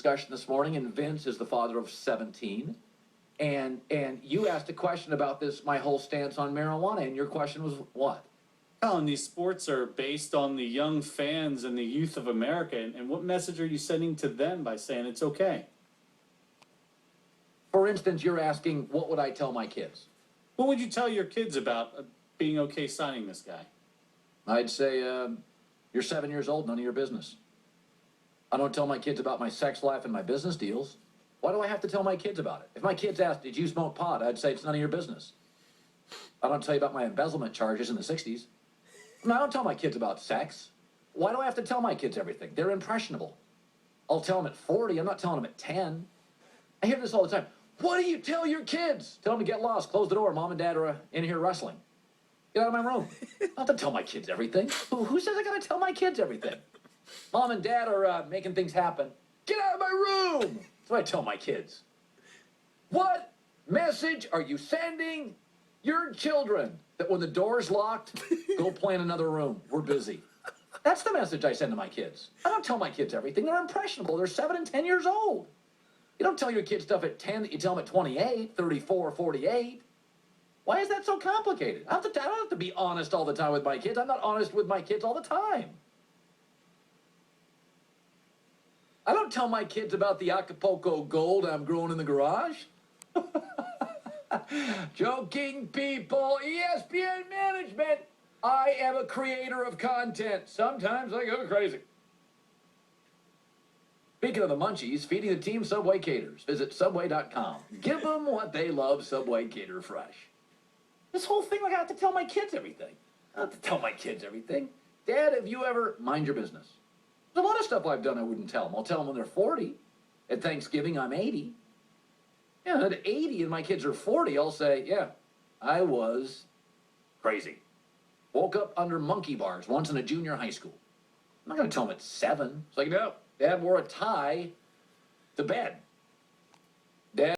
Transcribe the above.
discussion this morning, and Vince is the father of 17. And you asked a question about this, my whole stance on marijuana, and your question was what? Colin, these sports are based on the young fans and the youth of America, and what message are you sending to them by saying it's okay? For instance, you're asking, what would I tell my kids? What would you tell your kids about being okay signing this guy? I'd say, you're 7 years old, none of your business. I don't tell my kids about my sex life and my business deals. Why do I have to tell my kids about it? If my kids ask, did you smoke pot? I'd say it's none of your business. I don't tell you about my embezzlement charges in the 60s. I don't tell my kids about sex. Why do I have to tell my kids everything? They're impressionable. I'll tell them at 40. I'm not telling them at 10. I hear this all the time. What do you tell your kids? Tell them to get lost. Close the door. Mom and Dad are in here wrestling. Get out of my room. I don't have to tell my kids everything. Who says I got to tell my kids everything? Mom and Dad are making things happen. Get out of my room. That's what I tell my kids. What message are you sending your children? That when the door's locked, go play in another room. We're busy. That's the message I send to my kids. I don't tell my kids everything. They're impressionable. They're 7 and 10 years old. You don't tell your kids stuff at 10 that you tell them at 28, 34, 48. Why is that so complicated? I don't have to be honest all the time with my kids. I'm not honest with my kids all the time. I don't tell my kids about the Acapulco gold I'm growing in the garage. Joking, people. ESPN management. I am a creator of content. Sometimes I go crazy. Speaking of the munchies, feeding the team Subway caters. Visit Subway.com. Give them what they love, Subway Cater Fresh. This whole thing, like I have to tell my kids everything. I have to tell my kids everything. Dad, have you ever... Mind your business. There's a lot of stuff I've done I wouldn't tell them. I'll tell them when they're 40. At Thanksgiving, I'm 80. Yeah, at 80 and my kids are 40, I'll say, yeah, I was crazy. Woke up under monkey bars once in a junior high school. I'm not going to tell them at 7. It's like, no, Dad wore a tie to bed.